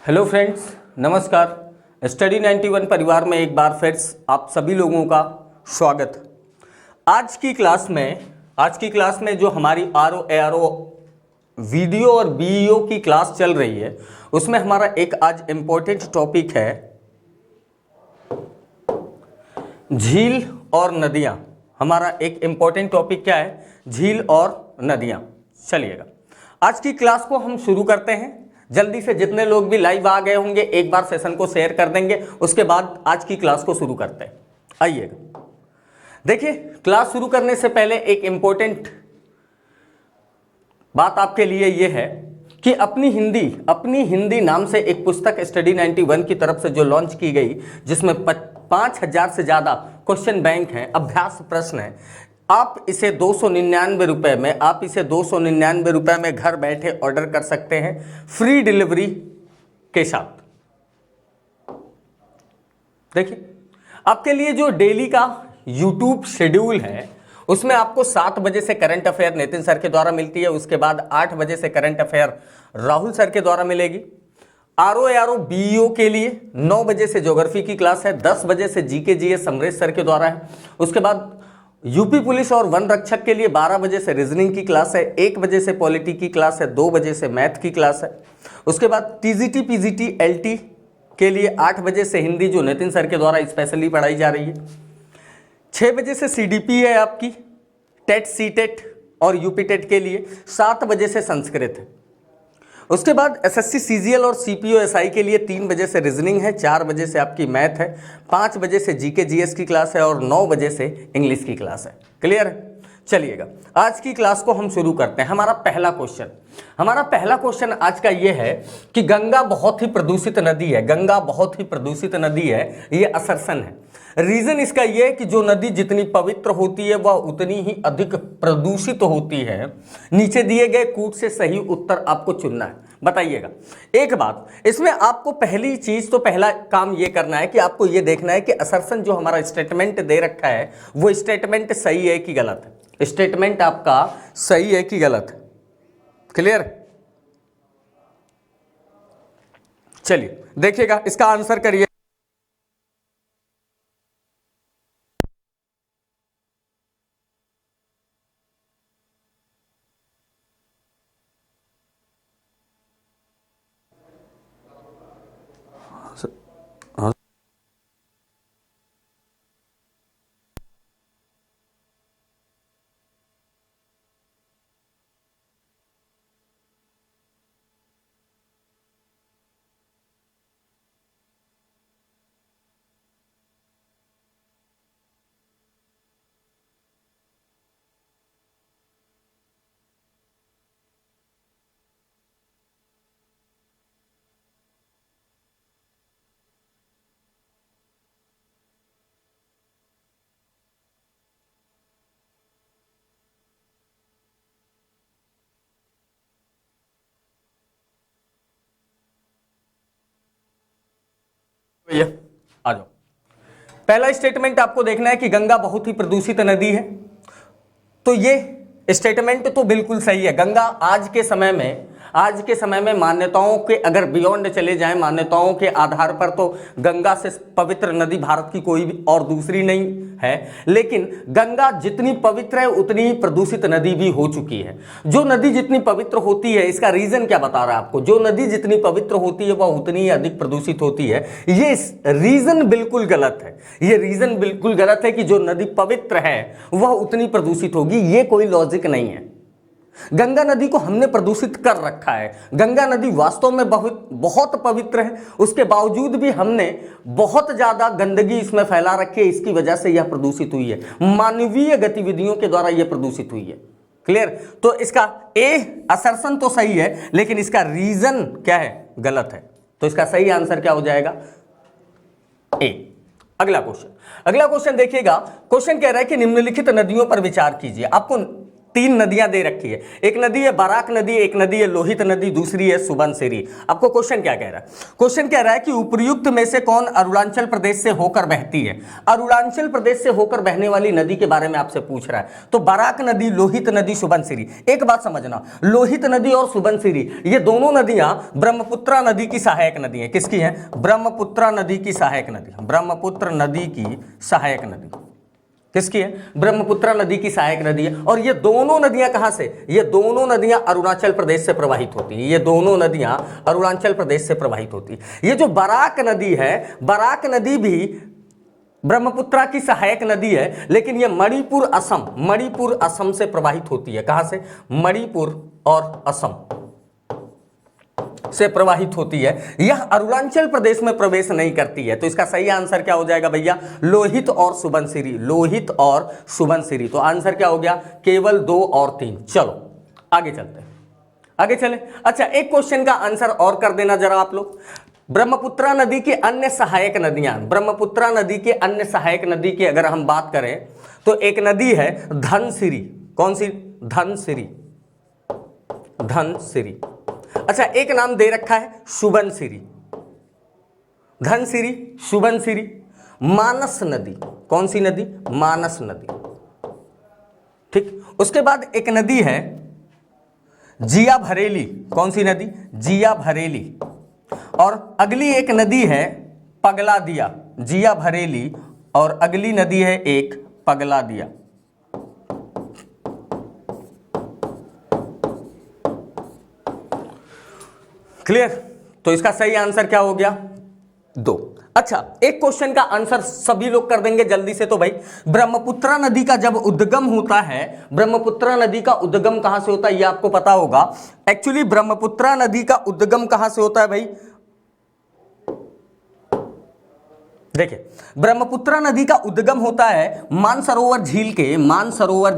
Hello friends, नमस्कार। Study 91 परिवार में एक बार फिर आप सभी लोगों का स्वागत। आज की क्लास में जो हमारी आरओ एआरओ वीडियो और बीईओ की क्लास चल रही है, उसमें हमारा एक आज इम्पोर्टेंट टॉपिक है झील और नदियां। हमारा एक इम्पोर्टेंट टॉपिक क्या है? झील और नदियां। चलिएगा, आज की क्लास को हम शुरू करते हैं। जल्दी से जितने लोग भी लाइव आ गए होंगे एक बार सेशन को शेयर कर देंगे, उसके बाद आज की क्लास को शुरू करते हैं। आइएगा, देखिए, क्लास शुरू करने से पहले एक इंपॉर्टेंट बात आपके लिए यह है कि अपनी हिंदी नाम से एक पुस्तक स्टडी 91 की तरफ से जो लॉन्च की गई, जिसमें 5000 से ज्यादा क्वेश्चन बैंक हैं, अभ्यास प्रश्न है। आप इसे 299 रुपए में घर बैठे ऑर्डर कर सकते हैं, फ्री डिलीवरी के साथ। देखिए, आपके लिए जो डेली का यूट्यूब शेड्यूल है, उसमें आपको 7 बजे से करंट अफेयर नितिन सर के द्वारा मिलती है। उसके बाद 8 बजे से करंट अफेयर राहुल सर के द्वारा मिलेगी। आरओ बीईओ के लिए 9 बजे से ज्योग्राफी की क्लास है, 10 बजे से जीके जीएस समरेश सर के द्वारा है। उसके बाद यूपी पुलिस और वन रक्षक के लिए 12 बजे से रीजनिंग की क्लास है, 1 बजे से पॉलिटी की क्लास है, 2 बजे से मैथ की क्लास है। उसके बाद टीजीटी पीजीटी एलटी के लिए 8 बजे से हिंदी, जो नितिन सर के द्वारा स्पेशली पढ़ाई जा रही है। 6 बजे से सीडीपी है आपकी, टेट सीटेट और यूपी टेट के लिए। 7 बजे से संस्कृत है। उसके बाद एसएससी सीजीएल और सीपीओ एसआई के लिए 3 बजे से रीजनिंग है, 4 बजे से आपकी मैथ है, 5 बजे से जीके जीएस की क्लास है और 9 बजे से इंग्लिश की क्लास है। क्लियर है? चलिएगा, आज की क्लास को हम शुरू करते हैं। हमारा पहला क्वेश्चन आज का ये है कि गंगा बहुत ही प्रदूषित नदी है। गंगा बहुत ही प्रदूषित नदी है, ये असर्शन है। रीजन इसका यह है कि जो नदी जितनी पवित्र होती है वह उतनी ही अधिक प्रदूषित होती है। नीचे दिए गए कूट से सही उत्तर आपको चुनना है। बताइएगा एक बात, इसमें आपको पहला काम यह करना है कि आपको यह देखना है कि असर्शन जो हमारा स्टेटमेंट दे रखा है, वो स्टेटमेंट सही है कि गलत है। स्टेटमेंट आपका सही है कि गलत है? क्लियर? चलिए देखिएगा, इसका आंसर करिए। भैया आ जाओ। पहला स्टेटमेंट आपको देखना है कि गंगा बहुत ही प्रदूषित नदी है, तो ये स्टेटमेंट तो बिल्कुल सही है। गंगा आज के समय में मान्यताओं के अगर बियॉन्ड चले जाएं, मान्यताओं के आधार पर, तो गंगा से पवित्र नदी भारत की कोई भी और दूसरी नहीं है। लेकिन गंगा जितनी पवित्र है उतनी ही प्रदूषित नदी भी हो चुकी है। जो नदी जितनी पवित्र होती है, इसका रीजन क्या बता रहा है आपको? जो नदी जितनी पवित्र होती है वह उतनी ही अधिक प्रदूषित होती है। ये रीजन बिल्कुल गलत है। ये रीजन बिल्कुल गलत है कि जो नदी पवित्र है वह उतनी प्रदूषित होगी। ये कोई लॉजिक नहीं है। गंगा नदी को हमने प्रदूषित कर रखा है। गंगा नदी वास्तव में बहुत पवित्र है, उसके बावजूद भी हमने बहुत ज्यादा गंदगी इसमें फैला रखी है। इसकी वजह से यह प्रदूषित हुई है, मानवीय गतिविधियों के द्वारा यह प्रदूषित हुई है। क्लियर? तो इसका ए असर्शन तो सही है, लेकिन इसका रीजन क्या है? गलत है। तो इसका सही आंसर क्या हो जाएगा? ए। अगला क्वेश्चन देखिएगा। क्वेश्चन कह रहा है कि निम्नलिखित नदियों पर विचार कीजिए। आपको तीन नदियां दे रखी है, एक नदी है बराक नदी, एक नदी है लोहित नदी, दूसरी है सुबनसिरी। आपको क्वेश्चन क्या कह रहा है? क्वेश्चन कह रहा है कि उपर्युक्त में से कौन अरुणाचल प्रदेश से होकर बहती है। अरुणाचल प्रदेश से होकर बहने वाली नदी के बारे में आपसे पूछ रहा है। तो बराक नदी, लोहित नदी, सुबनसिरी। एक बात समझना, लोहित नदी और सुबनसिरी ये दोनों नदियां ब्रह्मपुत्र नदी की सहायक नदी है। किसकी है? ब्रह्मपुत्र नदी की सहायक नदी। ब्रह्मपुत्र नदी की सहायक नदी किसकी है? ब्रह्मपुत्र नदी की सहायक नदी है। और ये दोनों नदियां कहां से? ये दोनों नदियां अरुणाचल प्रदेश से प्रवाहित होती हैं। ये दोनों नदियां अरुणाचल प्रदेश से प्रवाहित होती है। ये जो बराक नदी है, बराक नदी भी ब्रह्मपुत्र की सहायक नदी है, लेकिन ये मणिपुर असम से प्रवाहित होती है। कहां से? मणिपुर और असम से प्रवाहित होती है। यह अरुणाचल प्रदेश में प्रवेश नहीं करती है। तो इसका सही आंसर क्या हो जाएगा भैया? लोहित और सुबनसिरी। लोहित और सुबनसिरी। तो आंसर क्या हो गया? केवल 2 और 3। चलो आगे चलते हैं, आगे चले। अच्छा, एक क्वेश्चन का आंसर और कर देना जरा आप लोग। ब्रह्मपुत्र नदी की अन्य सहायक नदियां, ब्रह्मपुत्र नदी के अन्य सहायक नदी की अगर हम बात करें तो एक नदी है धनसिरी। कौन सी? धनसिरी। धनसिरी। अच्छा, एक नाम दे रखा है सुबनसिरी। धनसिरी, सुबनसिरी। मानस नदी। कौन सी नदी? मानस नदी। ठीक। उसके बाद एक नदी है जिया भरेली। कौन सी नदी? जिया भरेली। और अगली एक नदी है पगला दिया। जिया भरेली और अगली नदी है एक पगला दिया। क्लियर? तो इसका सही आंसर क्या हो गया? 2। अच्छा, एक क्वेश्चन का आंसर सभी लोग कर देंगे जल्दी से। तो भाई, ब्रह्मपुत्र नदी का जब उद्गम होता है, ब्रह्मपुत्र नदी का उद्गम कहां से होता है ये आपको पता होगा। एक्चुअली ब्रह्मपुत्र नदी का उद्गम कहां से होता है भाई? देखिए, ब्रह्मपुत्र नदी का उद्गम होता है मानसरोवर झील के, मानसरोवर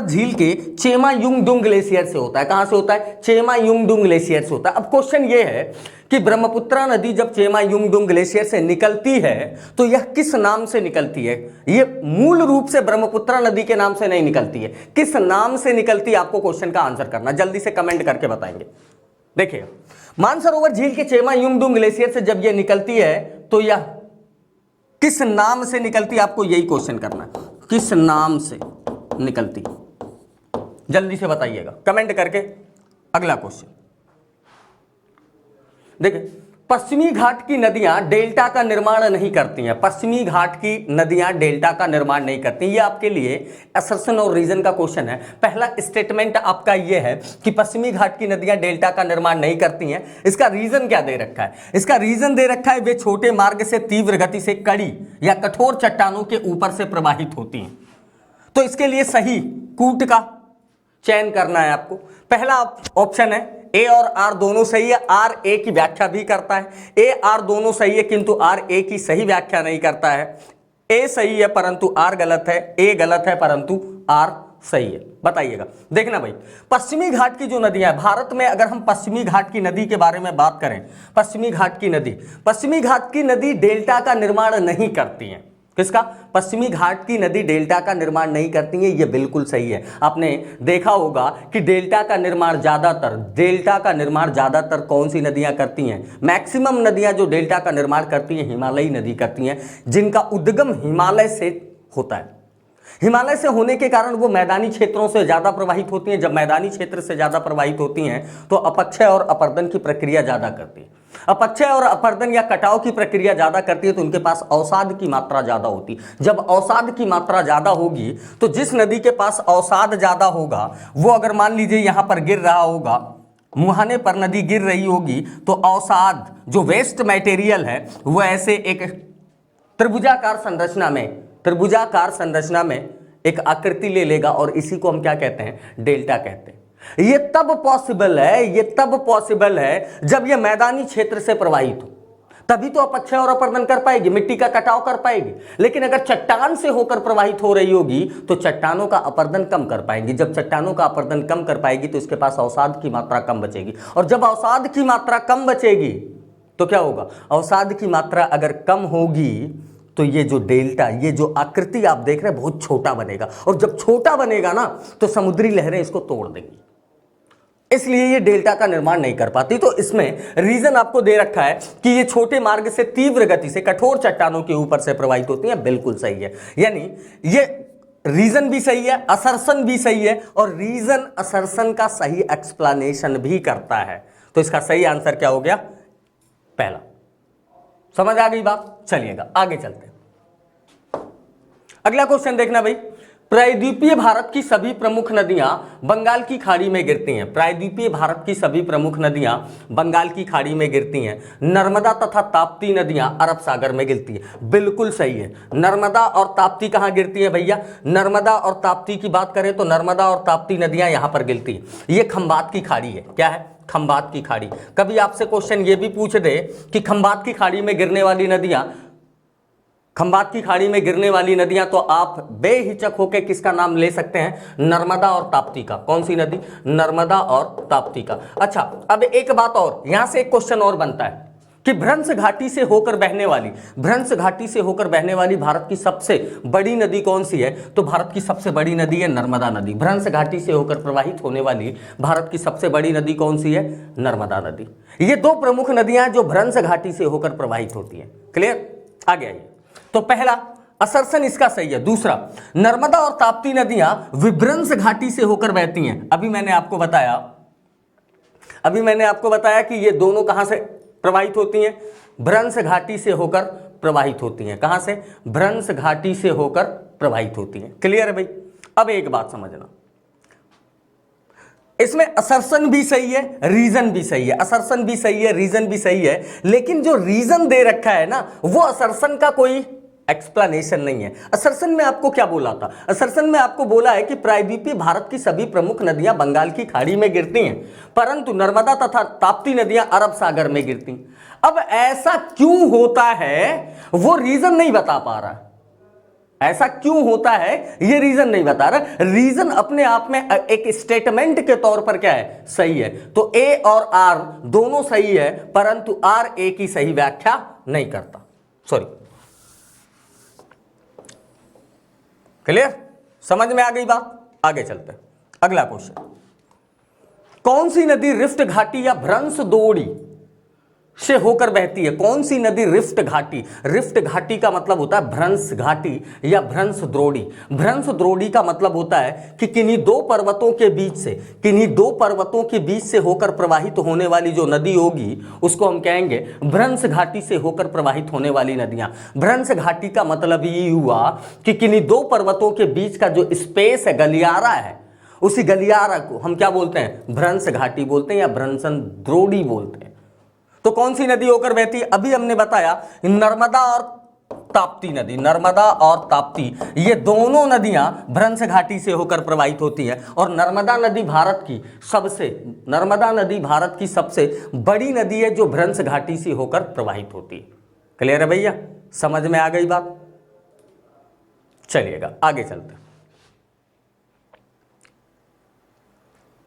झील के चेमायुंगडुंग ग्लेशियर से होता है। कहां से होता है? चेमायुंगडुंग ग्लेशियर से होता है। अब क्वेश्चन ये है कि ब्रह्मपुत्र नदी जब चेमायुंगडुंग ग्लेशियर से निकलती है तो यह किस नाम से निकलती है? ये मूल रूप से ब्रह्मपुत्र नदी के नाम से नहीं निकलती है। किस नाम से निकलती है? आपको क्वेश्चन का आंसर करना, जल्दी से कमेंट करके बताएंगे। देखिए, मानसरोवर झील के चेमायुंगडुंग ग्लेशियर से जब यह निकलती है तो यह किस नाम से निकलती है? आपको यही क्वेश्चन करना है, किस नाम से निकलती? जल्दी से बताइएगा कमेंट करके। अगला क्वेश्चन देखिए, पश्चिमी घाट की नदियां डेल्टा का निर्माण नहीं करती हैं। पश्चिमी घाट की नदियां डेल्टा का निर्माण नहीं करती। ये आपके लिए असर्शन और रीजन का क्वेश्चन है। पहला स्टेटमेंट आपका ये है कि पश्चिमी घाट की नदियां डेल्टा का निर्माण नहीं करती हैं। इसका रीजन क्या दे रखा है? इसका रीजन दे रखा है वे छोटे मार्ग से तीव्र गति से कड़ी या कठोर चट्टानों के ऊपर से प्रवाहित होती हैं। तो इसके लिए सही कूट का चयन करना है आपको। पहला ऑप्शन है ए और आर दोनों सही है। आर ए की व्याख्या भी करता है। ए आर दोनों सही है किंतु आर ए की सही व्याख्या नहीं करता है। ए सही है परंतु आर गलत है, ए गलत है परंतु आर सही है। बताइएगा। देखना भाई, पश्चिमी घाट की जो नदियां हैं भारत में, अगर हम पश्चिमी घाट की नदी के बारे में बात करें, पश्चिमी घाट की नदी डेल्टा का निर्माण नहीं करती हैं। किसका? पश्चिमी घाट की नदी डेल्टा का निर्माण नहीं करती है। ये बिल्कुल सही है। आपने देखा होगा कि डेल्टा का निर्माण ज्यादातर कौन सी नदियां करती हैं? मैक्सिमम नदियां जो डेल्टा का निर्माण करती हैं हिमालयी नदी करती हैं, जिनका उद्गम हिमालय से होता है। हिमालय से होने के कारण वो मैदानी क्षेत्रों से ज्यादा प्रवाहित होती हैं। जब मैदानी क्षेत्र से ज्यादा प्रवाहित होती हैं तो अपक्षय और अपर्दन की प्रक्रिया ज्यादा करती है। अपक्षय और अपर्दन या कटाव की प्रक्रिया ज्यादा करती है तो उनके पास अवसाद की मात्रा ज्यादा होती है। जब अवसाद की मात्रा ज्यादा होगी तो जिस नदी के पास अवसाद ज्यादा होगा वो, अगर मान लीजिए यहां पर गिर रहा होगा, मुहाने पर नदी गिर रही होगी, तो अवसाद जो वेस्ट मटेरियल है वो ऐसे एक त्रिभुजाकार संरचना में एक आकृति ले लेगा और इसी को हम क्या कहते हैं? डेल्टा कहते हैं। ये तब पॉसिबल है जब ये मैदानी क्षेत्र से प्रवाहित हो, तभी तो अपक्षय और अपर्दन कर पाएगी, मिट्टी का कटाव कर पाएगी। लेकिन अगर चट्टान से होकर प्रवाहित हो रही होगी तो चट्टानों का अपर्दन कम कर पाएंगी। जब चट्टानों का अपर्दन कम कर पाएगी तो इसके पास अवसाद की मात्रा कम बचेगी, और जब अवसाद की मात्रा कम बचेगी तो क्या होगा? अवसाद की मात्रा अगर कम होगी तो ये जो डेल्टा, ये जो आकृति आप देख रहे हैं बहुत छोटा बनेगा, और जब छोटा बनेगा ना तो समुद्री लहरें इसको तोड़ देंगी, इसलिए ये डेल्टा का निर्माण नहीं कर पाती। तो इसमें रीजन आपको दे रखा है कि ये छोटे मार्ग से तीव्र गति से कठोर चट्टानों के ऊपर से प्रवाहित होती है, बिल्कुल सही है। यानी ये रीजन भी सही है, असर्शन भी सही है, और रीजन असर्शन का सही एक्सप्लेनेशन भी करता है। तो इसका सही आंसर क्या हो गया? पहला। समझ आ गई बात? चलिएगा आगे चलते हैं। अगला क्वेश्चन देखना भाई, प्रायद्वीपीय भारत की सभी प्रमुख नदियां बंगाल की खाड़ी में गिरती हैं। प्रायद्वीपीय भारत की सभी प्रमुख नदियां बंगाल की खाड़ी में गिरती हैं। नर्मदा तथा ताप्ती नदियां अरब सागर में गिरती है, बिल्कुल सही है। नर्मदा और ताप्ती कहां गिरती है भैया? नर्मदा और ताप्ती की बात करें तो नर्मदा और ताप्ती नदियां यहां पर गिरती है। ये खंबात की खाड़ी है। क्या है? खंबात की खाड़ी। कभी आपसे क्वेश्चन ये भी पूछ दे कि खंबात की खाड़ी में गिरने वाली नदियां, खंबात की खाड़ी में गिरने वाली नदियां, तो आप बेहिचक होकर किसका नाम ले सकते हैं? नर्मदा और ताप्ती का। कौन सी नदी? नर्मदा और ताप्ती का। अच्छा, अब एक बात और, यहां से एक क्वेश्चन और बनता है कि भ्रंश घाटी से होकर बहने वाली, भ्रंश घाटी से होकर बहने वाली भारत की सबसे बड़ी नदी कौन सी है? तो भारत की सबसे बड़ी नदी है नर्मदा नदी। भ्रंश घाटी से होकर प्रवाहित होने वाली भारत की सबसे बड़ी नदी कौन सी है? नर्मदा नदी। ये दो प्रमुख नदियां जो भ्रंश घाटी से होकर प्रवाहित होती है। क्लियर? आगे आइए। तो पहला असर्शन इसका सही है। दूसरा, नर्मदा और ताप्ती नदियां विभ्रंश घाटी से होकर बहती हैं। अभी मैंने आपको बताया कि ये दोनों कहां से प्रवाहित होती हैं? भ्रंश घाटी से होकर प्रवाहित होती हैं। कहां से? भ्रंश घाटी से होकर प्रवाहित होती हैं। क्लियर है भाई? अब एक बात समझना, इसमें असर्शन भी सही है, रीजन भी सही है। असर्शन भी सही है, रीजन भी सही है, लेकिन जो रीजन दे रखा है ना, वो असर्शन का कोई एक्सप्लेनेशन नहीं है। असर्शन में आपको क्या बोला था? असर्शन में आपको बोला है कि प्रायद्वीपीय भारत की सभी प्रमुख नदियां बंगाल की खाड़ी में गिरती हैं, परंतु नर्मदा तथा ताप्ती नदियां अरब सागर में गिरती हैं। अब ऐसा क्यों होता है वो रीजन नहीं बता पा रहा। ऐसा क्यों होता है ये रीजन नहीं बता रहा। रीजन अपने आप में एक स्टेटमेंट के तौर पर क्या है? सही है। तो ए और आर दोनों सही है, परंतु आर ए की सही व्याख्या नहीं करता। Sorry, clear? समझ में आ गई बात? आगे चलते हैं। अगला क्वेश्चन, कौन सी नदी रिफ्ट घाटी या भ्रंश द्रोणी से होकर बहती है? कौन सी नदी रिफ्ट घाटी? रिफ्ट घाटी का मतलब होता है भ्रंश घाटी या भ्रंश द्रोणी। भ्रंश द्रोणी का मतलब होता है कि किन्हीं दो पर्वतों के बीच से होकर प्रवाहित होने वाली जो नदी होगी उसको हम कहेंगे भ्रंश घाटी से होकर प्रवाहित होने वाली नदियां। भ्रंश घाटी का मतलब ये हुआ कि किन्हीं दो पर्वतों के बीच का जो स्पेस है, गलियारा है, उसी गलियारा को हम क्या बोलते हैं? भ्रंश घाटी बोलते हैं या भ्रंशन द्रोणी बोलते हैं। तो कौन सी नदी होकर बहती है? अभी हमने बताया नर्मदा और ताप्ती नदी। नर्मदा और ताप्ती ये दोनों नदियां भ्रंश घाटी से होकर प्रवाहित होती हैं, और नर्मदा नदी भारत की सबसे बड़ी नदी है जो भ्रंश घाटी से होकर प्रवाहित होती है। क्लियर है भैया? समझ में आ गई बात? चलिएगा आगे चलते हैं।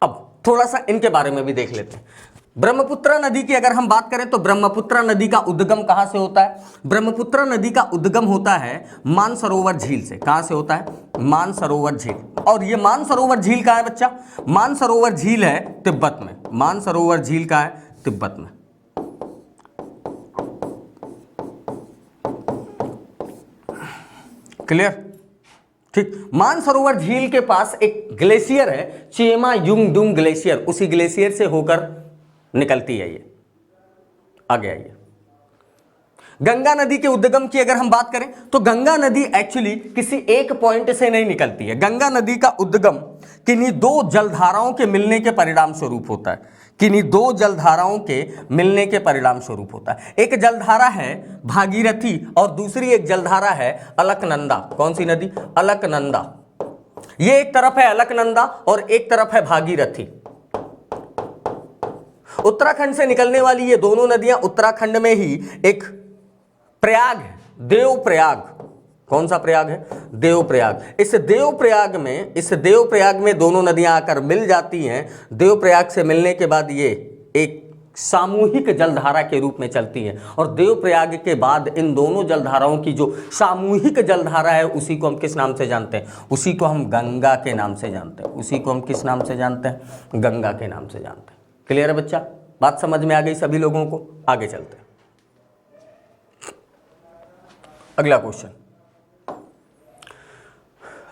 अब थोड़ा सा इनके बारे में भी देख लेते हैं। ब्रह्मपुत्र नदी की अगर हम बात करें तो ब्रह्मपुत्र नदी का उद्गम कहां से होता है? ब्रह्मपुत्र नदी का उद्गम होता है मानसरोवर झील से। कहां से होता है? मानसरोवर झील। और ये मानसरोवर झील कहां है बच्चा? मानसरोवर झील है तिब्बत में। मानसरोवर झील कहां है? तिब्बत में। क्लियर? ठीक। मानसरोवर झील के पास एक ग्लेशियर है, चेमा युंगडुंग ग्लेशियर, उसी ग्लेशियर से होकर निकलती है ये। आगे आइए। गंगा नदी के उद्गम की अगर हम बात करें तो गंगा नदी एक्चुअली किसी एक पॉइंट से नहीं निकलती है। गंगा नदी का उद्गम किन्हीं दो जलधाराओं के मिलने के परिणाम स्वरूप होता है। किन्हीं दो जलधाराओं के मिलने के परिणाम स्वरूप होता है। एक जलधारा है भागीरथी और दूसरी एक जलधारा है अलकनंदा। कौन सी नदी? अलकनंदा। ये एक तरफ है अलकनंदा और एक तरफ है भागीरथी। उत्तराखंड से निकलने वाली ये दोनों नदियां उत्तराखंड में ही एक प्रयाग है, देवप्रयाग। कौन सा प्रयाग है? देवप्रयाग। इस देवप्रयाग में दोनों नदियां आकर मिल जाती हैं। देवप्रयाग से मिलने के बाद ये एक सामूहिक जलधारा के रूप में चलती है। और देवप्रयाग के बाद इन दोनों जलधाराओं की जो सामूहिक जलधारा है उसी को हम किस नाम से जानते हैं? उसी को हम गंगा के नाम से जानते हैं। उसी को हम किस नाम से जानते हैं? गंगा के नाम से जानते हैं। क्लियर है बच्चा? बात समझ में आ गई सभी लोगों को? आगे चलते हैं। अगला क्वेश्चन,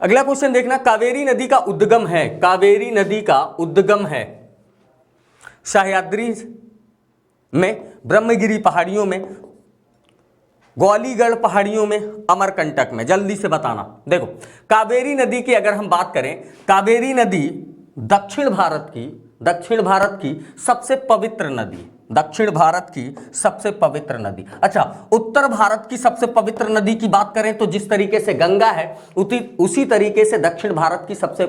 अगला क्वेश्चन देखना। कावेरी नदी का उद्गम है, कावेरी नदी का उद्गम है सह्याद्री में, ब्रह्मगिरी पहाड़ियों में, ग्वालीगढ़ पहाड़ियों में, अमरकंटक में। जल्दी से बताना। देखो कावेरी नदी की अगर हम बात करें, कावेरी नदी दक्षिण भारत की सबसे पवित्र नदी, दक्षिण भारत की सबसे पवित्र नदी। अच्छा, उत्तर भारत की सबसे पवित्र नदी की बात करें तो जिस तरीके से गंगा है उसी तरीके से दक्षिण भारत की सबसे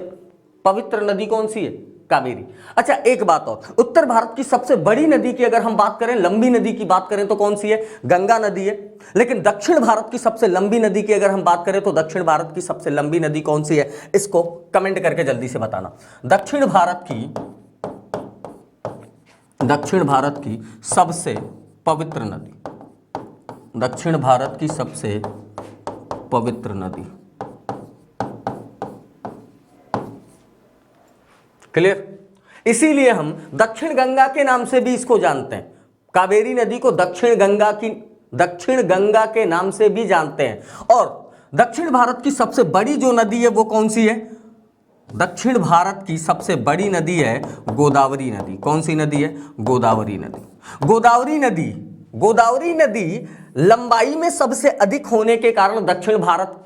पवित्र नदी कौन सी है? कावेरी। अच्छा एक बात और, उत्तर भारत की सबसे बड़ी नदी की अगर हम बात करें, लंबी नदी की बात करें तो कौन सी है? गंगा नदी है। लेकिन दक्षिण भारत की सबसे लंबी नदी की अगर हम बात करें तो दक्षिण भारत की सबसे लंबी नदी कौन सी है? इसको कमेंट करके जल्दी से बताना। दक्षिण भारत की सबसे पवित्र नदी, दक्षिण भारत की सबसे पवित्र नदी। क्लियर? इसीलिए हम दक्षिण गंगा के नाम से भी इसको जानते हैं। कावेरी नदी को दक्षिण गंगा के नाम से भी जानते हैं। और दक्षिण भारत की सबसे बड़ी जो नदी है वो कौन सी है? दक्षिण भारत की सबसे बड़ी नदी है गोदावरी नदी। कौन सी नदी है? गोदावरी नदी। गोदावरी नदी लंबाई में सबसे अधिक होने के कारण दक्षिण भारत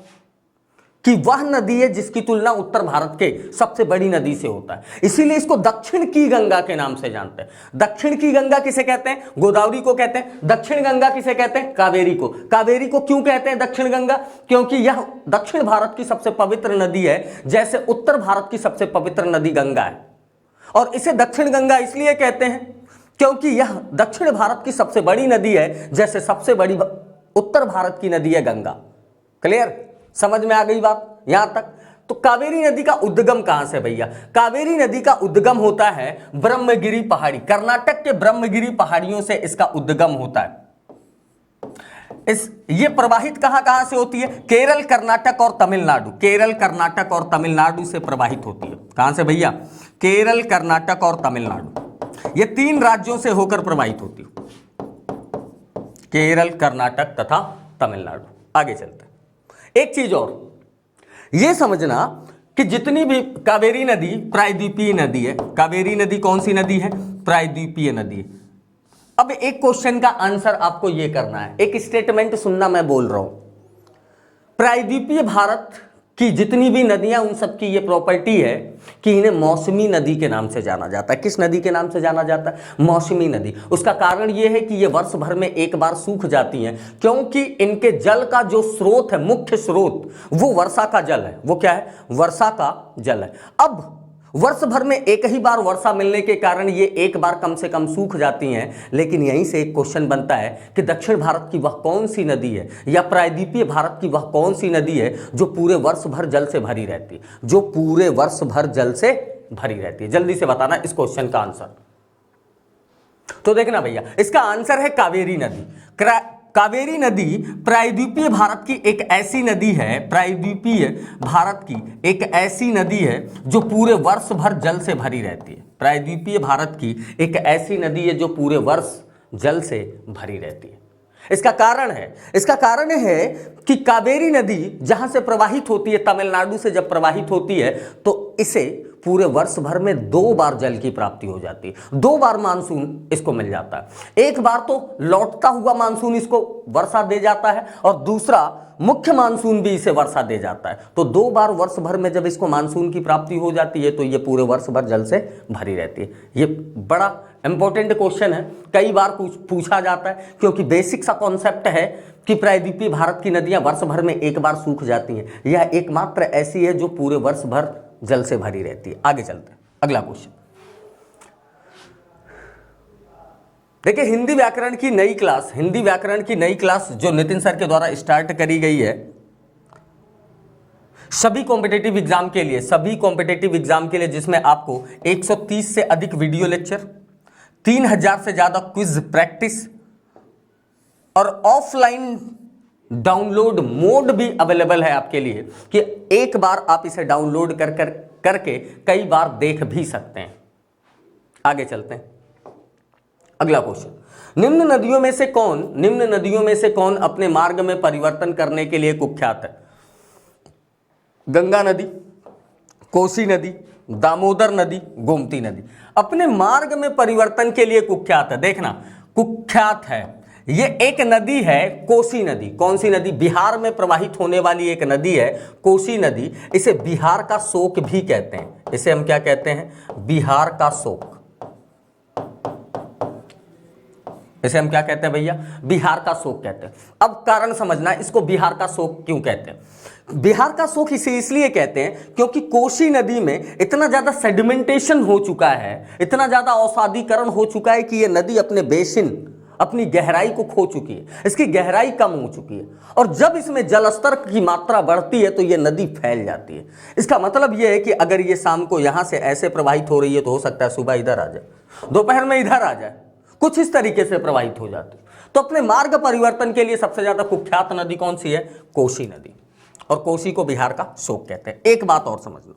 कि वह नदी है जिसकी तुलना उत्तर भारत के सबसे बड़ी नदी से होता है। इसीलिए इसको दक्षिण की गंगा के नाम से जानते हैं। दक्षिण की गंगा किसे कहते हैं? गोदावरी को कहते हैं। दक्षिण गंगा किसे कहते हैं? कावेरी को। कावेरी को क्यों कहते हैं दक्षिण गंगा? क्योंकि यह दक्षिण भारत की सबसे पवित्र नदी है, जैसे उत्तर भारत की सबसे पवित्र नदी गंगा है। और इसे दक्षिण गंगा इसलिए कहते हैं क्योंकि यह दक्षिण भारत की सबसे बड़ी नदी है, जैसे सबसे बड़ी उत्तर भारत की नदी है गंगा। क्लियर? समझ में आ गई बात यहां तक? तो कावेरी नदी का उद्गम कहां से भैया? कावेरी नदी का उद्गम होता है ब्रह्मगिरी पहाड़ी, कर्नाटक के ब्रह्मगिरी पहाड़ियों से इसका उद्गम होता है। ये प्रवाहित कहां से होती है? केरल, कर्नाटक और तमिलनाडु। केरल, कर्नाटक और तमिलनाडु से प्रवाहित होती है। कहां से भैया? केरल, कर्नाटक और तमिलनाडु, ये तीन राज्यों से होकर प्रवाहित होती है। केरल, कर्नाटक तथा तमिलनाडु। आगे चलते हैं। एक चीज और यह समझना कि जितनी भी कावेरी नदी प्रायद्वीपीय नदी है। कावेरी नदी कौन सी नदी है? प्रायद्वीपीय नदी है। अब एक क्वेश्चन का आंसर आपको यह करना है, एक स्टेटमेंट सुनना, मैं बोल रहा हूं। प्रायद्वीपीय भारत की जितनी भी नदियां, उन सब की ये प्रॉपर्टी है कि इन्हें मौसमी नदी के नाम से जाना जाता है। किस नदी के नाम से जाना जाता है? मौसमी नदी। उसका कारण ये है कि ये वर्ष भर में एक बार सूख जाती हैं, क्योंकि इनके जल का जो स्रोत है, मुख्य स्रोत, वो वर्षा का जल है। वो क्या है? वर्षा का जल है। अब वर्ष भर में एक ही बार वर्षा मिलने के कारण ये एक बार कम से कम सूख जाती हैं। लेकिन यहीं से एक क्वेश्चन बनता है कि दक्षिण भारत की वह कौन सी नदी है, या प्रायद्वीपीय भारत की वह कौन सी नदी है जो पूरे वर्ष भर जल से भरी रहती है? जो पूरे वर्ष भर जल से भरी रहती है। जल्दी से बताना इस क्वेश्चन का आंसर। तो देखना भैया, इसका आंसर है कावेरी नदी। कावेरी नदी प्रायद्वीपीय भारत की एक ऐसी नदी है, प्रायद्वीपीय भारत की एक ऐसी नदी है जो पूरे वर्ष भर जल से भरी रहती है। प्रायद्वीपीय भारत की एक ऐसी नदी है जो पूरे वर्ष जल से भरी रहती है। इसका कारण है कि कावेरी नदी जहां से प्रवाहित होती है, तमिलनाडु से जब प्रवाहित होती है, तो इसे पूरे वर्ष भर में 2 बार जल की प्राप्ति हो जाती है। 2 बार मानसून इसको मिल जाता है। एक बार तो लौटता हुआ मानसून इसको वर्षा दे जाता है, और दूसरा मुख्य मानसून भी इसे वर्षा दे जाता है। तो 2 बार वर्ष भर में जब इसको मानसून की प्राप्ति हो जाती है, तो ये पूरे वर्ष भर जल से भरी रहती है। ये बड़ा इंपॉर्टेंट क्वेश्चन है, कई बार पूछा जाता है, क्योंकि बेसिक सा कॉन्सेप्ट है कि प्रायद्वीपीय भारत की नदियां वर्ष भर में एक बार सूख जाती हैं। यह एकमात्र ऐसी है जो पूरे वर्ष भर जल से भरी रहती है। आगे चलते हैं, अगला क्वेश्चन देखिए। हिंदी व्याकरण की नई क्लास जो नितिन सर के द्वारा स्टार्ट करी गई है, सभी कॉम्पिटिटिव एग्जाम के लिए, जिसमें आपको 130 से अधिक वीडियो लेक्चर, 3000 से ज्यादा क्विज प्रैक्टिस और ऑफलाइन डाउनलोड मोड भी अवेलेबल है आपके लिए कि एक बार आप इसे डाउनलोड करके कई बार देख भी सकते हैं। आगे चलते हैं, अगला क्वेश्चन, निम्न नदियों में से कौन अपने मार्ग में परिवर्तन करने के लिए कुख्यात है? गंगा नदी, कोसी नदी, दामोदर नदी, गोमती नदी। अपने मार्ग में परिवर्तन के लिए कुख्यात है, देखना कुख्यात है। ये एक नदी है कोसी नदी। कौन सी नदी? बिहार में प्रवाहित होने वाली एक नदी है कोसी नदी। इसे बिहार का शोक भी कहते हैं। इसे हम क्या कहते हैं? बिहार का शोक। इसे हम क्या कहते हैं भैया? बिहार का शोक कहते हैं। अब कारण समझना, इसको बिहार का शोक क्यों कहते हैं। बिहार का शोक इसे इसलिए कहते हैं क्योंकि कोसी नदी में इतना ज्यादा सेडिमेंटेशन हो चुका है, इतना ज्यादा अवसादीकरण हो चुका है कि यह नदी अपने बेसिन, अपनी गहराई को खो चुकी है। इसकी गहराई कम हो चुकी है और जब इसमें जलस्तर की मात्रा बढ़ती है तो यह नदी फैल जाती है। इसका मतलब यह है कि अगर ये शाम को यहां से ऐसे प्रवाहित हो रही है तो हो सकता है सुबह इधर आ जाए, दोपहर में इधर आ जाए, कुछ इस तरीके से प्रवाहित हो जाती है। तो अपने मार्ग परिवर्तन के लिए सबसे ज्यादा कुख्यात नदी कौन सी है? कोसी नदी। और कोसी को बिहार का शोक कहते हैं। एक बात और समझ लो,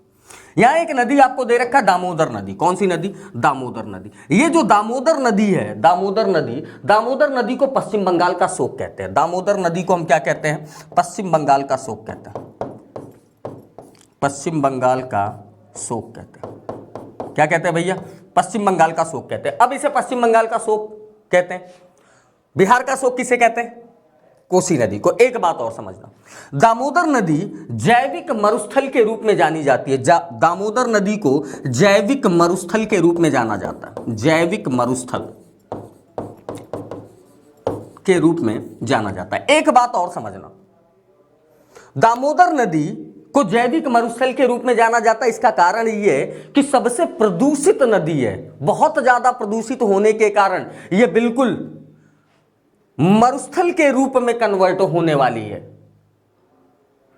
यहां एक नदी आपको दे रखा है दामोदर नदी। कौन सी नदी? दामोदर नदी। ये जो दामोदर नदी है, दामोदर नदी को पश्चिम बंगाल का शोक कहते हैं। दामोदर नदी को हम क्या कहते हैं? पश्चिम बंगाल का शोक कहते हैं। पश्चिम बंगाल का शोक कहते हैं। क्या कहते हैं भैया? पश्चिम बंगाल का शोक कहते हैं। अब इसे पश्चिम बंगाल का शोक कहते हैं। बिहार का शोक किसे कहते हैं? कोसी नदी को। एक बात और समझना, दामोदर नदी जैविक मरुस्थल के रूप में जानी जाती है। दामोदर नदी को जैविक मरुस्थल के रूप में जाना जाता है। जैविक मरुस्थल के रूप में जाना जाता है। एक बात और समझना, दामोदर नदी को जैविक मरुस्थल के रूप में जाना जाता है। इसका कारण यह है कि सबसे प्रदूषित नदी है। बहुत ज्यादा प्रदूषित होने के कारण यह बिल्कुल मरुस्थल के रूप में कन्वर्ट होने वाली है।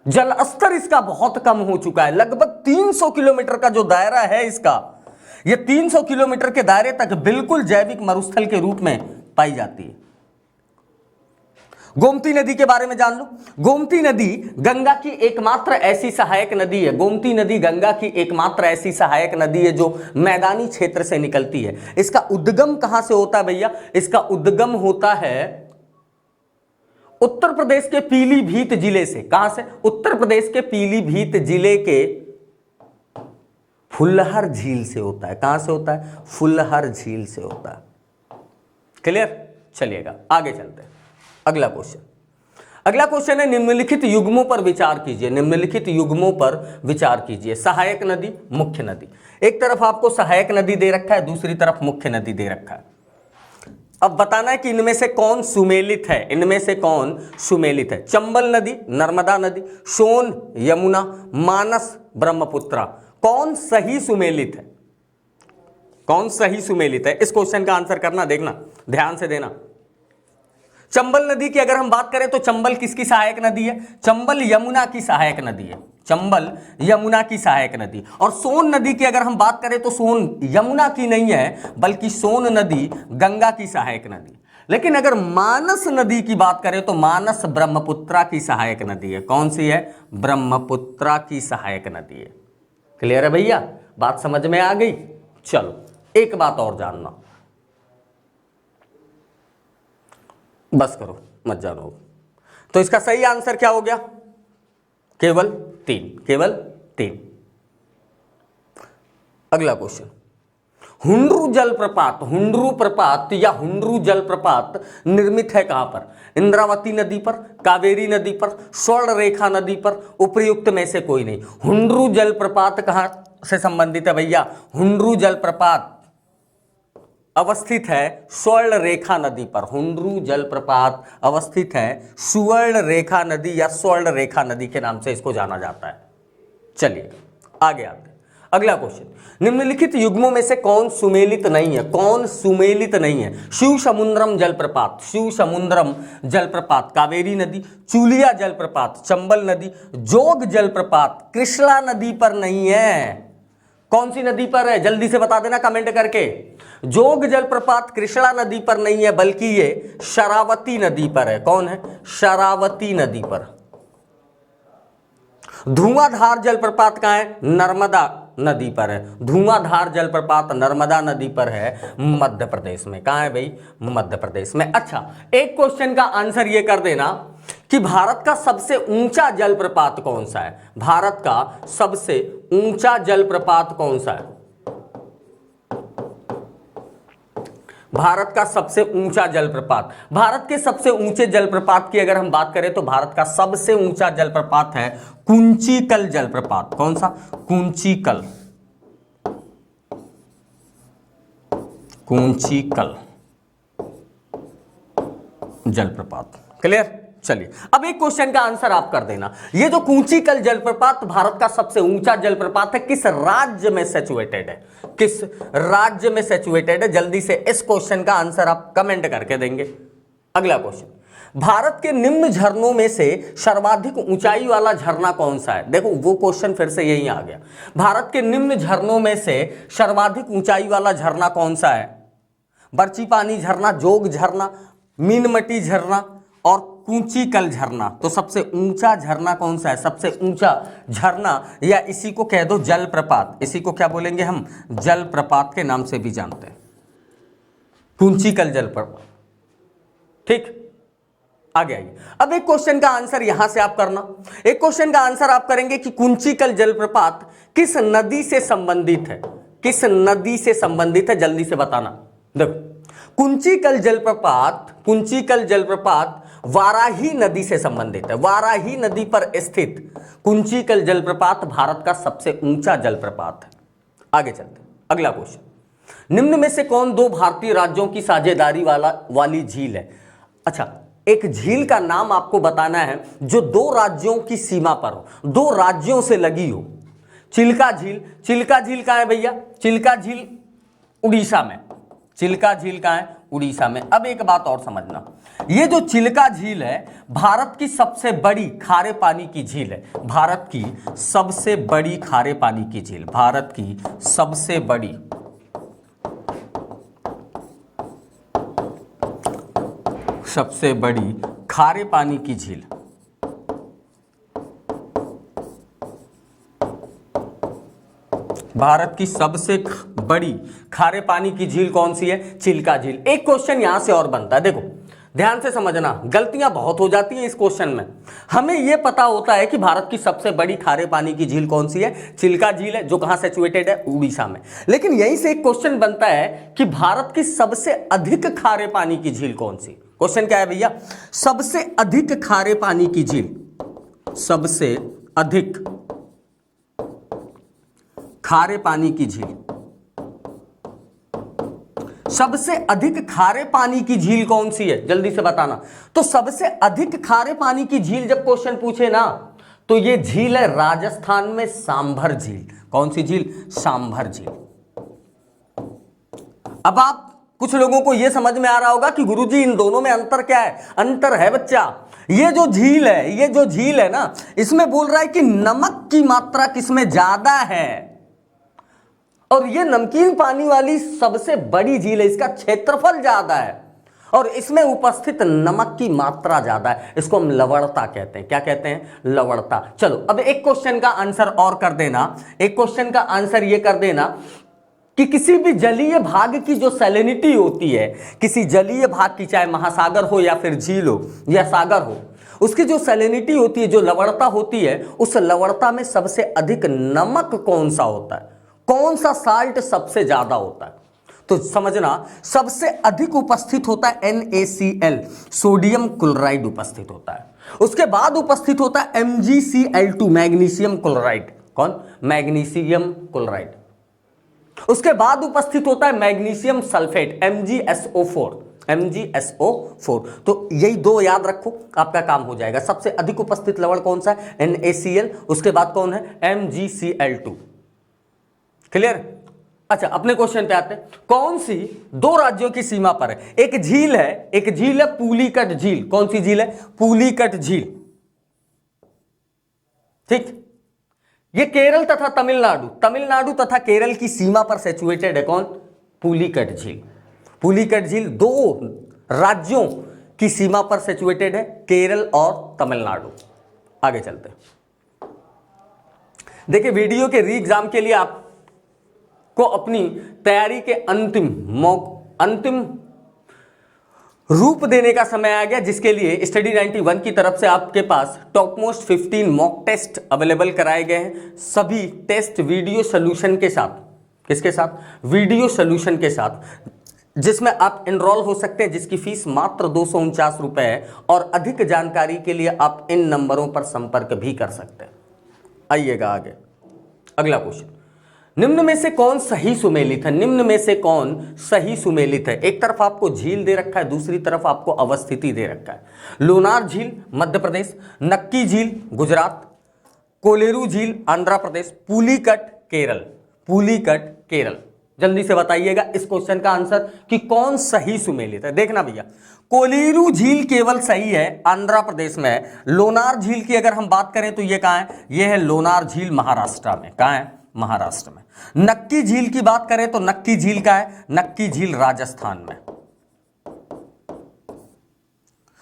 जल स्तर इसका बहुत कम हो चुका है। लगभग 300 किलोमीटर का जो दायरा है इसका, यह 300 किलोमीटर के दायरे तक बिल्कुल जैविक मरुस्थल के रूप में पाई जाती है। गोमती नदी के बारे में जान लो। गोमती नदी गंगा की एकमात्र ऐसी सहायक नदी है। गोमती नदी गंगा की एकमात्र ऐसी सहायक नदी है जो मैदानी क्षेत्र से निकलती है। इसका उद्गम कहां से होता है भैया? इसका उद्गम होता है उत्तर प्रदेश के पीलीभीत जिले से। कहां से? उत्तर प्रदेश के पीलीभीत जिले के फुल्लहर झील से होता है। कहां से होता है? फुल्लहर झील से होता है। क्लियर? चलिएगा आगे चलते हैं। अगला क्वेश्चन है, निम्नलिखित युग्मों पर विचार कीजिए। निम्नलिखित युग्मों पर विचार कीजिए। सहायक नदी, मुख्य नदी। एक तरफ आपको सहायक नदी दे रखा है, दूसरी तरफ मुख्य नदी दे रखा है। अब बताना है कि इनमें से कौन सुमेलित है। इनमें से कौन सुमेलित है? चंबल नदी, नर्मदा नदी, सोन, यमुना, मानस, ब्रह्मपुत्रा। कौन सही सुमेलित है? कौन सही सुमेलित है? इस क्वेश्चन का आंसर करना, देखना ध्यान से देना। चंबल नदी की अगर हम बात करें तो चंबल किसकी सहायक नदी है? चंबल यमुना की सहायक नदी है। चंबल यमुना की सहायक नदी। और सोन नदी की अगर हम बात करें तो सोन यमुना की नहीं है, बल्कि सोन नदी गंगा की सहायक नदी। लेकिन अगर मानस नदी की बात करें तो मानस ब्रह्मपुत्रा की सहायक नदी है। कौन सी है? ब्रह्मपुत्रा की सहायक नदी है। क्लियर है भैया? बात समझ में आ गई? चलो एक बात और जानना, बस करो मत जानो। तो इसका सही आंसर क्या हो गया? केवल 3, केवल 3। अगला क्वेश्चन, हुंड्रू जलप्रपात, हुंड्रू प्रपात या हुंड्रू जलप्रपात निर्मित है कहां पर? इंद्रावती नदी पर, कावेरी नदी पर, स्वर्ण रेखा नदी पर, उपयुक्त में से कोई नहीं। हुंड्रू जलप्रपात कहां से संबंधित है भैया? हुंड्रू जलप्रपात अवस्थित है स्वर्ण रेखा नदी पर। हुंड्रू जलप्रपात अवस्थित है सुवर्ण रेखा नदी या स्वर्ण रेखा नदी के नाम से इसको जाना जाता है। चलिए आगे आते हैं। अगला क्वेश्चन, निम्नलिखित युग्मों में से कौन सुमेलित नहीं है? कौन सुमेलित नहीं है? शिव समुद्रम जलप्रपात, शिव समुद्रम जलप्रपात, कावेरी नदी, चूलिया जलप्रपात, चंबल नदी, जोग जलप्रपात कृष्णा नदी पर नहीं है। कौन सी नदी पर है, जल्दी से बता देना कमेंट करके। जोग जलप्रपात कृष्णा नदी पर नहीं है, बल्कि ये शरावती नदी पर है। कौन है? शरावती नदी पर। धुआंधार जलप्रपात कहां है? नर्मदा नदी पर है। धुआंधार जलप्रपात नर्मदा नदी पर है, मध्य प्रदेश में। कहां है भाई? मध्य प्रदेश में। अच्छा, एक क्वेश्चन का आंसर ये कर देना कि भारत का सबसे ऊंचा जलप्रपात कौन सा है? भारत का सबसे ऊंचा जलप्रपात कौन सा है? भारत का सबसे ऊंचा जलप्रपात, भारत के सबसे ऊंचे जलप्रपात की अगर हम बात करें तो भारत का सबसे ऊंचा जलप्रपात है कुंचिकल जलप्रपात। कौन सा? कुंचिकल। कुंचिकल जलप्रपात। क्लियर? चलिए, अब एक क्वेश्चन का आंसर आप कर देना। ये जो कुंचिकल जलप्रपात भारत का सबसे ऊंचा जलप्रपात है, किस राज्य में सिचुएटेड है? किस राज्य में सिचुएटेड है? जल्दी से इस क्वेश्चन का आंसर आप कमेंट करके देंगे। अगला क्वेश्चन, भारत के निम्न झरनों में से सर्वाधिक ऊंचाई वाला झरना कौन सा है? देखो, वो क्वेश्चन फिर से यही आ गया। भारत के निम्न झरनों में से सर्वाधिक ऊंचाई वाला झरना कौन सा है? बरछीपानी झरना, जोग झरना, मीनमटी झरना और कुंचिकल झरना। तो सबसे ऊंचा झरना कौन सा है? सबसे ऊंचा झरना, या इसी को कह दो जलप्रपात, इसी को क्या बोलेंगे हम? जलप्रपात के नाम से भी जानते हैं, कुंचिकल जलप्रपात। ठीक, आगे आइए। अब एक क्वेश्चन का आंसर यहां से आप करना। एक क्वेश्चन का आंसर आप करेंगे कि कुंचिकल जलप्रपात किस नदी से संबंधित है? किस नदी से संबंधित है? जल्दी से बताना। देखो, कुंचिकल जलप्रपात वाराही नदी से संबंधित है। वाराही नदी पर स्थित कुंचिकल जलप्रपात भारत का सबसे ऊंचा जलप्रपात है। आगे चलते हैं, अगला क्वेश्चन, निम्न में से कौन दो भारतीय राज्यों की साझेदारी वाली झील है? अच्छा, एक झील का नाम आपको बताना है जो दो राज्यों की सीमा पर हो, दो राज्यों से लगी हो। चिल्का झील, चिल्का झील कहां है भैया? चिल्का झील उड़ीसा में। चिल्का झील कहां है? उड़ीसा में। अब एक बात और समझना, ये जो चिल्का झील है भारत की सबसे बड़ी खारे पानी की झील है। भारत की सबसे बड़ी खारे पानी की झील, भारत की सबसे बड़ी खारे पानी की झील। भारत की सबसे बड़ी खारे पानी की झील कौन सी है? चिल्का झील। एक क्वेश्चन यहां से और बनता है, देखो ध्यान से समझना, गलतियां बहुत हो जाती हैं इस क्वेश्चन में। हमें यह पता होता है कि भारत की सबसे बड़ी खारे पानी की झील कौन सी है? चिल्का झील है, जो कहां सिचुएटेड है? उड़ीसा में। लेकिन यहीं से एक क्वेश्चन बनता है कि भारत की सबसे अधिक खारे पानी की झील कौन सी? क्वेश्चन क्या है भैया? सबसे अधिक खारे पानी की झील, सबसे अधिक खारे पानी की झील, सबसे अधिक खारे पानी की झील कौन सी है? जल्दी से बताना। तो सबसे अधिक खारे पानी की झील जब क्वेश्चन पूछे ना, तो ये झील है राजस्थान में सांभर झील। कौन सी झील? सांभर झील। अब आप कुछ लोगों को यह समझ में आ रहा होगा कि गुरुजी इन दोनों में अंतर क्या है? अंतर है बच्चा, ये जो झील है ना, इसमें बोल रहा है कि नमक की मात्रा किसमें ज्यादा है, और ये नमकीन पानी वाली सबसे बड़ी झील है, इसका क्षेत्रफल ज्यादा है और इसमें उपस्थित नमक की मात्रा ज्यादा है। इसको हम लवणता कहते हैं। क्या कहते हैं? लवणता। चलो, अब एक क्वेश्चन का आंसर और कर देना। एक क्वेश्चन का आंसर ये कर देना कि किसी भी जलीय भाग की जो सैलिनिटी होती है, किसी जलीय भाग की, चाहे महासागर हो या फिर झील हो या सागर हो, उसकी जो सैलिनिटी होती है, जो लवणता होती है, उस लवणता में सबसे अधिक नमक कौन सा होता है? कौन सा साल्ट सबसे ज्यादा होता है? तो समझना, सबसे अधिक उपस्थित होता है NaCl, सोडियम क्लोराइड उपस्थित होता है। उसके बाद उपस्थित होता है MgCl2, मैग्नीशियम क्लोराइड। कौन? Magnesium chloride. उसके बाद उपस्थित होता है मैग्नीशियम सल्फेट, MgSO4। तो यही दो याद रखो, आपका काम हो जाएगा। सबसे अधिक उपस्थित लवण कौन सा है? NaCl। उसके बाद कौन है? MgCl2। क्लियर? अच्छा, अपने क्वेश्चन पे आते हैं। कौन सी दो राज्यों की सीमा पर है? एक झील है पुलिकट झील। कौन सी झील है? पुलिकट झील। ठीक, ये केरल तथा तमिलनाडु, तमिलनाडु तथा केरल की सीमा पर सिचुएटेड है कौन? पुलिकट झील। पुलिकट झील दो राज्यों की सीमा पर सिचुएटेड है, केरल और तमिलनाडु। आगे चलते हैं। देखिए वीडियो के री एग्जाम के लिए आपको अपनी तैयारी के अंतिम रूप देने का समय आ गया, जिसके लिए स्टडी 91 की तरफ से आपके पास top most 15 mock test available कराए गए हैं। सभी टेस्ट वीडियो सोल्यूशन के साथ, किसके साथ? वीडियो सोल्यूशन के साथ, जिसमें आप एनरोल हो सकते हैं, जिसकी फीस मात्र 249 रुपए है। और अधिक जानकारी के लिए आप इन नंबरों पर संपर्क भी कर सकते हैं। आइएगा आगे, अगला क्वेश्चन, निम्न में से कौन सही सुमेलित है? निम्न में से कौन सही सुमेलित है? एक तरफ आपको झील दे रखा है, दूसरी तरफ आपको अवस्थिति दे रखा है। लोनार झील मध्य प्रदेश, नक्की झील गुजरात, कोलेरू झील आंध्र प्रदेश, पुलिकट केरल। पुलिकट केरल, जल्दी से बताइएगा इस क्वेश्चन का आंसर कि कौन सही सुमेलित है। देखना भैया, कोलेरू झील केवल सही है, आंध्र प्रदेश में है। लोनार झील की अगर हम बात करें तो ये कहां है? ये है लोनार झील महाराष्ट्र में। कहां है? महाराष्ट्र में। नक्की झील की बात करें तो नक्की झील का है? नक्की झील राजस्थान में।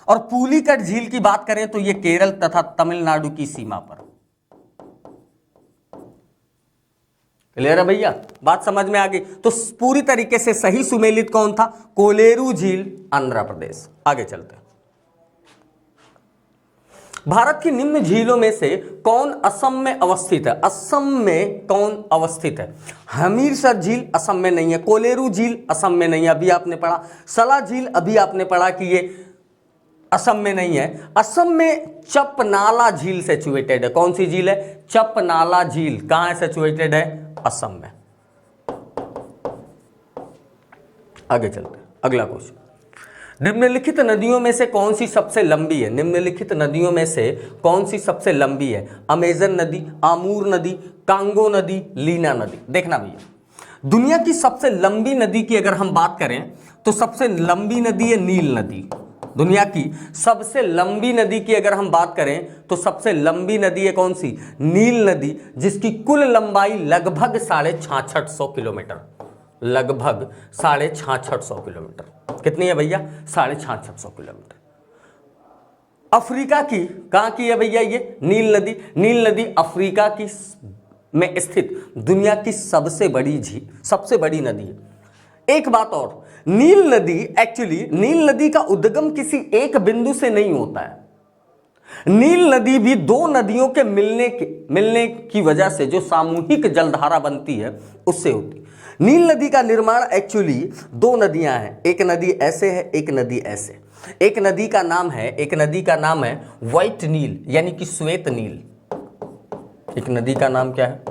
और पुलिकट झील की बात करें तो ये केरल तथा तमिलनाडु की सीमा पर। क्लियर है भैया? बात समझ में आ गई? तो पूरी तरीके से सही सुमेलित कौन था? कोलेरू झील आंध्र प्रदेश। आगे चलते हैं। भारत की निम्न झीलों में से कौन असम में अवस्थित है? असम में कौन अवस्थित है? हमीरसर झील असम में नहीं है, कोलेरू झील असम में नहीं है, अभी आपने पढ़ा। सला झील अभी आपने पढ़ा कि ये असम में नहीं है। असम में चपनाला झील सिचुएटेड है। कौन सी झील है? चपनाला झील। कहां है सिचुएटेड है? असम में। आगे चलते हैं, अगला क्वेश्चन, निम्नलिखित नदियों में से कौन सी सबसे लंबी है? निम्नलिखित नदियों में से कौन सी सबसे लंबी है? अमेजन नदी, आमूर नदी, कांगो नदी, लीना नदी। देखना भैया, दुनिया की सबसे लंबी नदी की अगर हम बात करें तो सबसे लंबी नदी है नील नदी। दुनिया की सबसे लंबी नदी की अगर हम बात करें तो सबसे लंबी नदी है कौन सी? नील नदी, जिसकी कुल लंबाई लगभग 650 किलोमीटर। लगभग 650 किलोमीटर। कितनी है भैया? 650 किलोमीटर। अफ्रीका की, कहां की है भैया ये नील नदी? नील नदी अफ्रीका की में स्थित दुनिया की सबसे बड़ी झील, सबसे बड़ी नदी है। एक बात और, नील नदी एक्चुअली, नील नदी का उद्गम किसी एक बिंदु से नहीं होता है। नील नदी भी दो नदियों के मिलने की वजह से जो सामूहिक जलधारा बनती है उससे होती है। नील नदी का निर्माण एक्चुअली दो नदियां हैं, एक नदी ऐसे है, एक नदी ऐसे। एक नदी का नाम है व्हाइट नील, यानी कि श्वेत नील। एक नदी का नाम क्या है?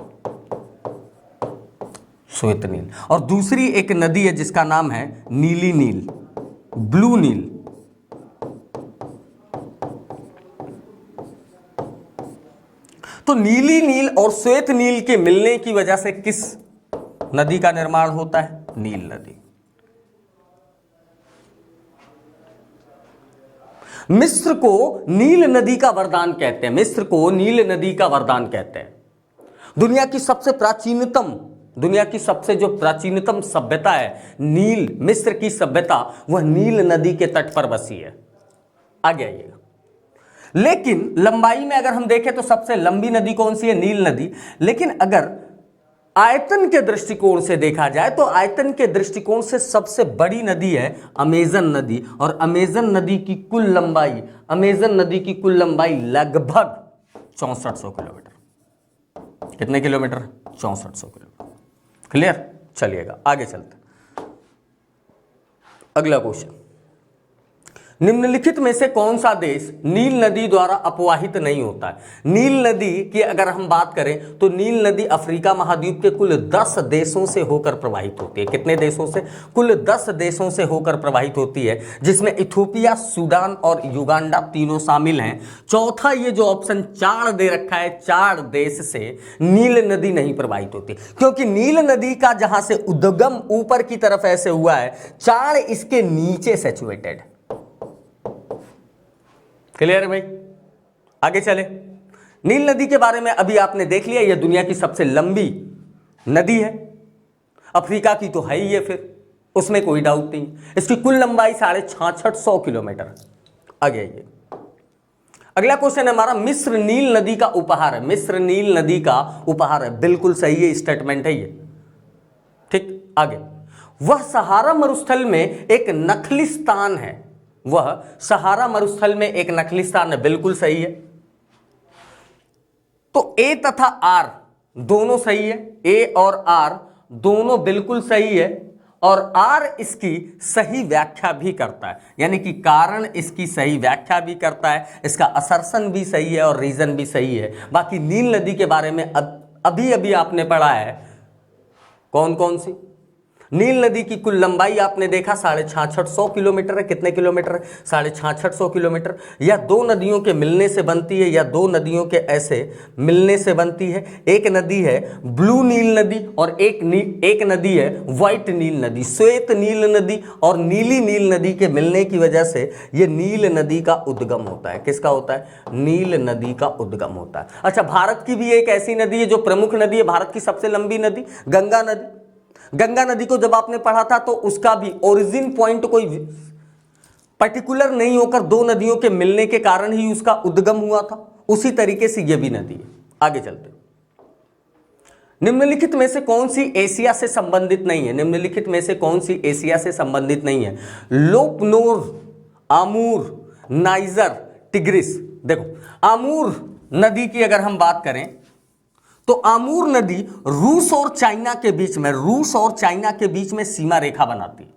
श्वेत नील। और दूसरी एक नदी है जिसका नाम है नीली नील, ब्लू नील। तो नीली नील और श्वेत नील के मिलने की वजह से किस नदी का निर्माण होता है? नील नदी। मिस्र को नील नदी का वरदान कहते हैं। मिस्र को नील नदी का वरदान कहते हैं। दुनिया की सबसे जो प्राचीनतम सभ्यता है नील, मिस्र की सभ्यता, वह नील नदी के तट पर बसी है। आगे आइएगा। लेकिन लंबाई में अगर हम देखें तो सबसे लंबी नदी कौन सी है? नील नदी। लेकिन अगर आयतन के दृष्टिकोण से देखा जाए तो आयतन के दृष्टिकोण से सबसे बड़ी नदी है अमेजन नदी। और अमेजन नदी की कुल लंबाई लगभग 6400 किलोमीटर। कितने किलोमीटर? 6400 किलोमीटर। क्लियर? चलिएगा आगे चलते। अगला क्वेश्चन, निम्नलिखित में से कौन सा देश नील नदी द्वारा अपवाहित नहीं होता है? नील नदी की अगर हम बात करें तो नील नदी अफ्रीका महाद्वीप के कुल 10 देशों से होकर प्रवाहित होती है। कितने देशों से? कुल 10 देशों से होकर प्रवाहित होती है, जिसमें इथोपिया, सूडान और युगांडा तीनों शामिल हैं। चौथा ये जो ऑप्शन 4 दे रखा है, 4 देश से नील नदी नहीं प्रवाहित होती, क्योंकि नील नदी का जहां से उद्गम ऊपर की तरफ ऐसे हुआ है, 4 इसके नीचे सिचुएटेड है। क्लियर है भाई? आगे चले। नील नदी के बारे में अभी आपने देख लिया, यह दुनिया की सबसे लंबी नदी है, अफ्रीका की तो है ही है, फिर उसमें कोई डाउट नहीं। इसकी कुल लंबाई 6650 किलोमीटर। आगे आइए, अगला क्वेश्चन है हमारा, मिस्र नील नदी का उपहार है। मिस्र नील नदी का उपहार है, बिल्कुल सही है, स्टेटमेंट है ये, ठीक। आगे, वह सहारा मरुस्थल में एक नखलिस्तान है। वह सहारा मरुस्थल में एक नखलिस्तान है, बिल्कुल सही है। तो ए तथा आर दोनों सही है, ए और आर दोनों बिल्कुल सही है, और आर इसकी सही व्याख्या भी करता है, यानी कि कारण इसकी सही व्याख्या भी करता है, इसका असर्शन भी सही है और रीजन भी सही है। बाकी नील नदी के बारे में अभी अभी आपने पढ़ा है, कौन कौन सी? नील नदी की कुल लंबाई आपने देखा 6650 किलोमीटर है। कितने किलोमीटर है? 6650 किलोमीटर। या दो नदियों के मिलने से बनती है, या दो नदियों के ऐसे मिलने से बनती है। एक नदी है ब्लू नील नदी और एक नदी है व्हाइट नील नदी। श्वेत नील नदी और नीली नील नदी के मिलने की वजह से यह नील नदी का उद्गम होता है। किसका होता है? नील नदी का उद्गम होता है। अच्छा, भारत की भी एक ऐसी नदी है जो प्रमुख नदी है, भारत की सबसे लंबी नदी गंगा नदी। गंगा नदी को जब आपने पढ़ा था तो उसका भी ओरिजिन पॉइंट कोई पर्टिकुलर नहीं होकर दो नदियों के मिलने के कारण ही उसका उद्गम हुआ था, उसी तरीके से यह भी नदी है। आगे चलते, निम्नलिखित में से कौन सी एशिया से संबंधित नहीं है? निम्नलिखित में से कौन सी एशिया से संबंधित नहीं है? Lop Nur, Amur, niger, tigris. देखो, आमूर नदी की अगर हम बात करें तो आमूर नदी रूस और चाइना के बीच में, रूस और चाइना के बीच में सीमा रेखा बनाती है।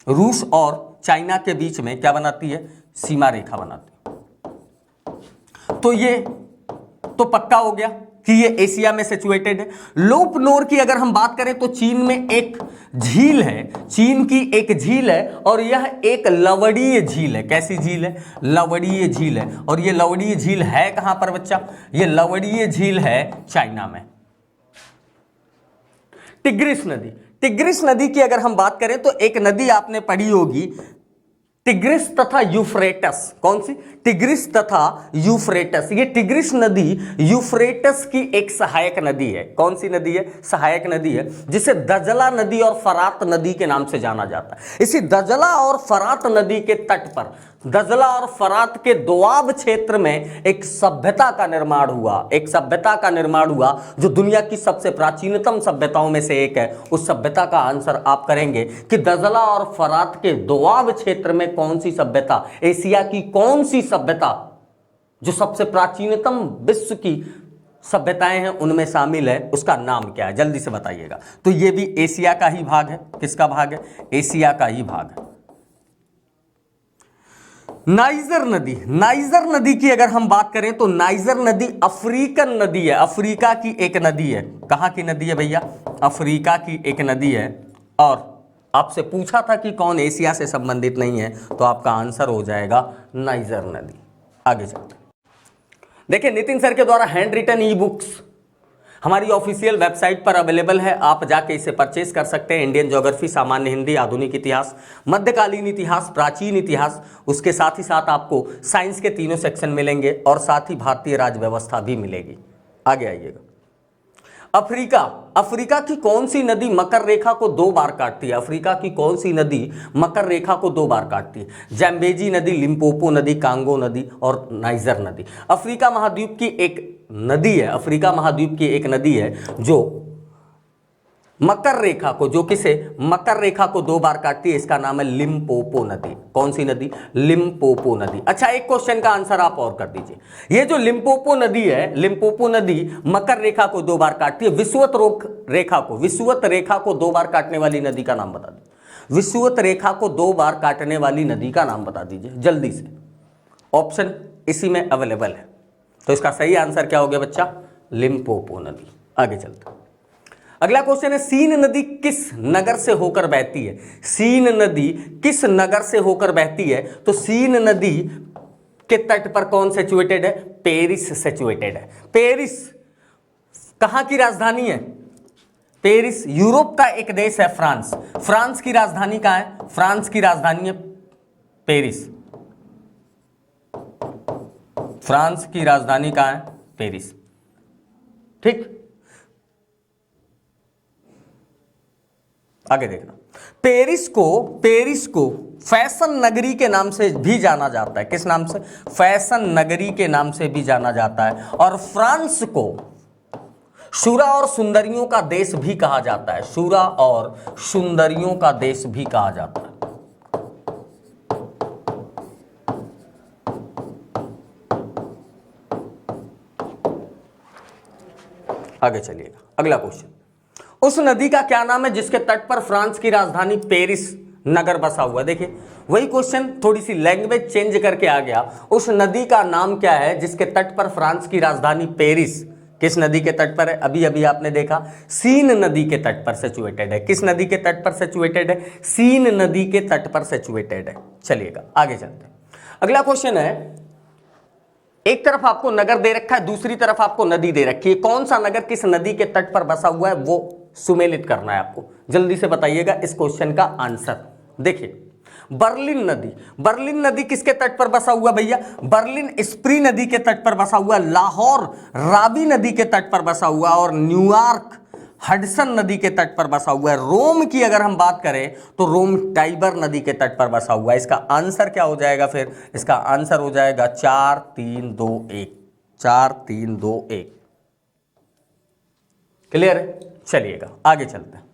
रूस और चाइना के बीच में क्या बनाती है? सीमा रेखा बनाती है। तो ये तो पक्का हो गया कि ये एशिया में सिचुएटेड है। लोपनोर की अगर हम बात करें तो चीन में एक झील है, चीन की एक झील है, और यह एक लवणीय झील है। कैसी झील है? लवणीय झील है। और ये लवणीय झील है कहां पर बच्चा? ये लवणीय झील है चाइना में। टिग्रिस नदी, टिग्रिस नदी की अगर हम बात करें तो एक नदी आपने पढ़ी होगी, टिग्रिस तथा यूफ्रेटस। कौन सी? टिग्रिस तथा यूफ्रेटस। ये टिग्रिस नदी यूफ्रेटस की एक सहायक नदी है। कौन सी नदी है? सहायक नदी है, जिसे दजला नदी और फरात नदी के नाम से जाना जाता है। इसी दजला और फरात नदी के तट पर, दजला और फरात के दोआब क्षेत्र में एक सभ्यता का निर्माण हुआ, एक सभ्यता का निर्माण हुआ जो दुनिया की सबसे प्राचीनतम सभ्यताओं में से एक है। उस सभ्यता का आंसर आप करेंगे कि दजला और फरात के दोआब क्षेत्र में कौन सी सभ्यता, एशिया की कौन सी सभ्यता जो सबसे प्राचीनतम विश्व की सभ्यताएं हैं उनमें शामिल है, उसका नाम क्या है? जल्दी से बताइएगा। तो यह भी एशिया का ही भाग है। किसका भाग है? एशिया का ही भाग है। नाइजर नदी, नाइजर नदी की अगर हम बात करें तो नाइजर नदी अफ्रीकन नदी है, अफ्रीका की एक नदी है। कहां की नदी है भैया? अफ्रीका की एक नदी है। और आपसे पूछा था कि कौन एशिया से संबंधित नहीं है, तो आपका आंसर हो जाएगा नाइजर नदी। आगे चलते देखिए, नितिन सर के द्वारा हैंड रिटन ई बुक्स हमारी ऑफिशियल वेबसाइट पर अवेलेबल है, आप जाके इसे परचेस कर सकते हैं। इंडियन ज्योग्राफी, सामान्य हिंदी, आधुनिक इतिहास, मध्यकालीन इतिहास, प्राचीन इतिहास, उसके साथ ही साथ आपको साइंस के तीनों सेक्शन मिलेंगे और साथ ही भारतीय राज्य व्यवस्था भी मिलेगी। आगे आइएगा, अफ्रीका, अफ्रीका की कौन सी नदी मकर रेखा को 2 बार काटती है? अफ्रीका की कौन सी नदी मकर रेखा को 2 बार काटती है? जैम्बेजी नदी, लिम्पोपो नदी, कांगो नदी और नाइजर नदी। अफ्रीका महाद्वीप की एक नदी है, अफ्रीका महाद्वीप की एक नदी है जो मकर रेखा को, जो किसे मकर रेखा को 2 बार काटती है, इसका नाम है लिम्पोपो नदी। कौन सी नदी? लिम्पोपो नदी। अच्छा, एक क्वेश्चन का आंसर आप और कर दीजिए, ये जो लिम्पोपो नदी है, लिम्पोपो नदी मकर रेखा को 2 बार काटती है, विषुवत रेखा को 2 बार काटने वाली नदी का नाम बता दीजिए। विषुवत रेखा को 2 बार काटने वाली नदी का नाम बता दीजिए जल्दी से, ऑप्शन इसी में अवेलेबल है। तो इसका सही आंसर क्या हो गया बच्चा? लिम्पोपो नदी। आगे चलते, अगला क्वेश्चन है, सीन नदी किस नगर से होकर बहती है? सीन नदी किस नगर से होकर बहती है? तो सीन नदी के तट पर कौन सिचुएटेड है? पेरिस सिचुएटेड है। पेरिस कहां की राजधानी है? पेरिस यूरोप का एक देश है, फ्रांस। फ्रांस की राजधानी कहां है? फ्रांस की राजधानी है पेरिस। फ्रांस की राजधानी कहाँ है? पेरिस। ठीक, आगे देखना। पेरिस को फैशन नगरी के नाम से भी जाना जाता है। किस नाम से? फैशन नगरी के नाम से भी जाना जाता है। और फ्रांस को शूरा और सुंदरियों का देश भी कहा जाता है। शूरा और सुंदरियों का देश भी कहा जाता है। आगे चलिएगा, अगला क्वेश्चन। उस नदी का क्या नाम है जिसके तट पर फ्रांस की राजधानी पेरिस नगर बसा हुआ है? देखिए वही क्वेश्चन, थोड़ी सी लैंग्वेज चेंज करके आ गया। उस नदी का नाम क्या है जिसके तट पर फ्रांस की राजधानी पेरिस, किस नदी के तट पर है? अभी अभी आपने देखा, सीन नदी के तट पर सिचुएटेड है। किस नदी के तट पर सिचुएटेड है? सीन नदी के तट पर सिचुएटेड है। चलिएगा आगे चलते हैं। अगला क्वेश्चन है, एक तरफ आपको नगर दे रखा है, दूसरी तरफ आपको नदी दे रखी है। कौन सा नगर किस नदी के तट पर बसा हुआ है वो सुमेलित करना है आपको। जल्दी से बताइएगा इस क्वेश्चन का आंसर। देखिए बर्लिन नदी, बर्लिन नदी किसके तट पर बसा हुआ भैया? बर्लिन स्प्री नदी के तट पर बसा हुआ। लाहौर रावी नदी के तट पर बसा हुआ और न्यूयॉर्क हडसन नदी के तट पर बसा हुआ है। रोम की अगर हम बात करें तो रोम टाइबर नदी के तट पर बसा हुआ है। इसका आंसर क्या हो जाएगा फिर? इसका आंसर हो जाएगा 4 3 2 1। 4 3 2 1। क्लियर है? चलिएगा आगे चलते हैं।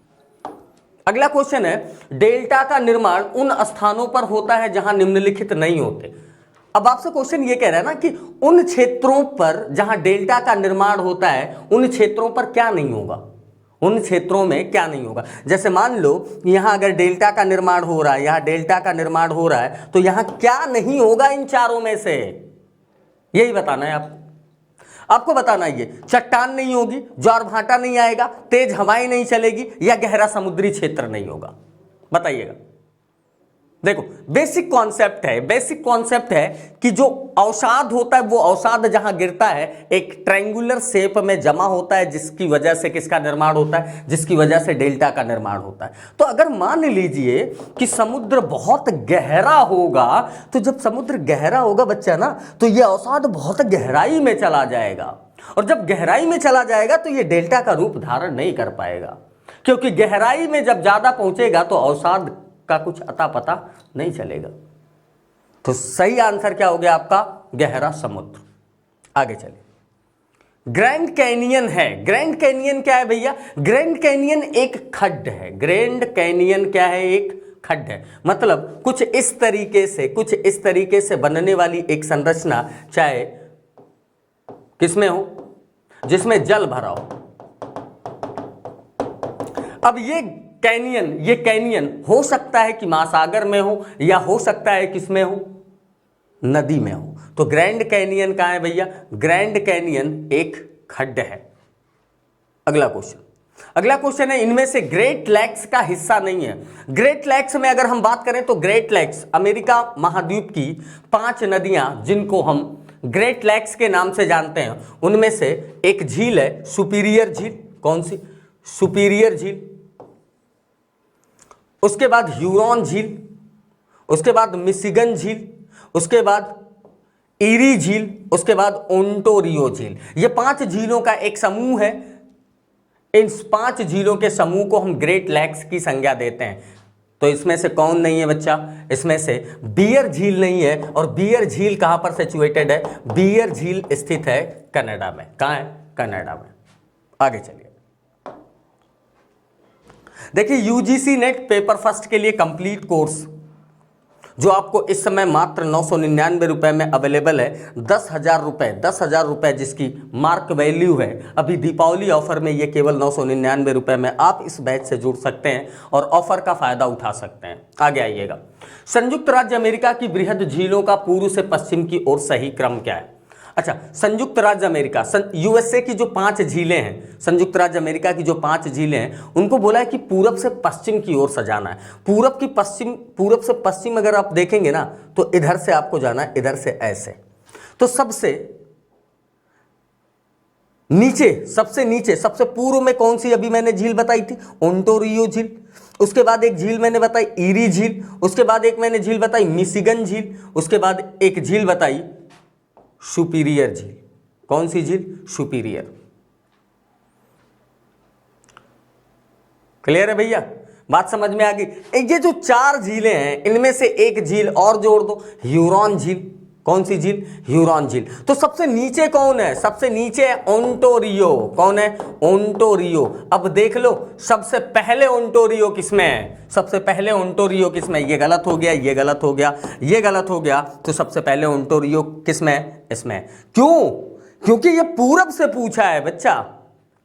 अगला क्वेश्चन है, डेल्टा का निर्माण उन स्थानों पर होता है जहां निम्नलिखित नहीं होते। अब आपसे क्वेश्चन ये कह रहा है ना कि उन क्षेत्रों पर जहां डेल्टा का निर्माण होता है उन क्षेत्रों पर क्या नहीं होगा, उन क्षेत्रों में क्या नहीं होगा। जैसे मान लो यहां अगर डेल्टा का निर्माण हो रहा है, यहां डेल्टा का निर्माण हो रहा है, तो यहां क्या नहीं होगा इन चारों में से? यही बताना है आपको बताना है। ये चट्टान नहीं होगी, ज्वार भाटा नहीं आएगा, तेज हवाएं नहीं चलेगी, या गहरा समुद्री क्षेत्र नहीं होगा। बताइएगा। देखो बेसिक कॉन्सेप्ट है कि जो अवसाद होता है वो अवसाद जहां गिरता है एक ट्रायंगुलर शेप में जमा होता है, जिसकी वजह से किसका निर्माण होता है? जिसकी वजह से डेल्टा का निर्माण होता है। तो अगर मान लीजिए कि समुद्र बहुत गहरा होगा, तो जब समुद्र गहरा होगा बच्चा ना, तो ये अवसाद बहुत गहराई में चला जाएगा, और जब गहराई में चला जाएगा तो ये डेल्टा का रूप धारण नहीं कर पाएगा, क्योंकि गहराई में जब ज्यादा पहुंचेगा तो अवसाद का कुछ अता पता नहीं चलेगा। तो सही आंसर क्या हो गया आपका? गहरा समुद्र। आगे चलिए। ग्रैंड कैनियन है। ग्रैंड कैनियन क्या है भैया? ग्रैंड कैनियन एक खड्ड है। ग्रैंड कैनियन क्या है? एक खड्ड है। मतलब कुछ इस तरीके से बनने वाली एक संरचना, चाहे किसमें हो? जिसमें जल भरा हो। अब ये कैनियन हो सकता है कि महासागर में हो, या हो सकता है किसमें हो? नदी में हो। तो ग्रैंड कैनियन कहां है भैया? ग्रैंड कैनियन एक खड्ड है। अगला क्वेश्चन है, इनमें से ग्रेट लैक्स का हिस्सा नहीं है। ग्रेट लैक्स में अगर हम बात करें तो ग्रेट लैक्स अमेरिका महाद्वीप की 5 नदियां जिनको हम ग्रेट लैक्स के नाम से जानते हैं, उनमें से एक झील है सुपीरियर झील। कौन सी? सुपीरियर झील। उसके बाद ह्यूरॉन झील, उसके बाद मिशिगन झील, उसके बाद ईरी झील, उसके बाद ओंटारियो झील। ये 5 झीलों का एक समूह है। इन 5 झीलों के समूह को हम ग्रेट लैक्स की संज्ञा देते हैं। तो इसमें से कौन नहीं है बच्चा? इसमें से बियर झील नहीं है। और बियर झील कहां पर सिचुएटेड है? बियर झील स्थित है कनाडा में। कहां है? कनाडा में। आगे चलिए। देखिए यूजीसी नेट पेपर फर्स्ट के लिए कंप्लीट कोर्स जो आपको इस समय मात्र 999 रुपए में अवेलेबल है। 10,000 रुपए जिसकी मार्क वैल्यू है। अभी दीपावली ऑफर में ये केवल 999 रुपए में आप इस बैच से जुड़ सकते हैं और ऑफर का फायदा उठा सकते हैं। आगे आइएगा। संयुक्त राज्य अमेरिका की बृहद झीलों का पूर्व से पश्चिम की ओर सही क्रम क्या है? अच्छा, संयुक्त राज्य अमेरिका यूएसए की जो 5 झीलें हैं, संयुक्त राज्य अमेरिका की जो 5 झीलें हैं, उनको बोला है कि पूरब से पश्चिम की ओर सजाना है। पूरब से पश्चिम अगर आप देखेंगे ना तो इधर से आपको जाना है, इधर से ऐसे। तो सबसे नीचे सबसे पूर्व में कौन सी अभी मैंने झील बताई थी? ओंटारियो झील। उसके बाद एक झील मैंने बताई ईरी झील। उसके बाद एक मैंने झील बताई मिशिगन झील। उसके बाद एक झील बताई सुपीरियर झील। कौन सी झील? सुपीरियर। क्लियर है भैया? बात समझ में आ गई? ये जो 4 झीलें हैं इनमें से एक झील और जोड़ दो, ह्यूरॉन झील। कौन सी झील? ह्यूरॉन झील। तो सबसे नीचे कौन है? सबसे नीचे है ओंटारियो। कौन है? ओंटारियो। अब देख लो सबसे पहले ओंटारियो किसमें है? सबसे पहले ओंटारियो किसमें? ये गलत हो गया, ये गलत हो गया, ये गलत हो गया। तो सबसे पहले ओंटारियो किसमें है? इसमें। क्यों? क्योंकि ये पूरब से पूछा है बच्चा।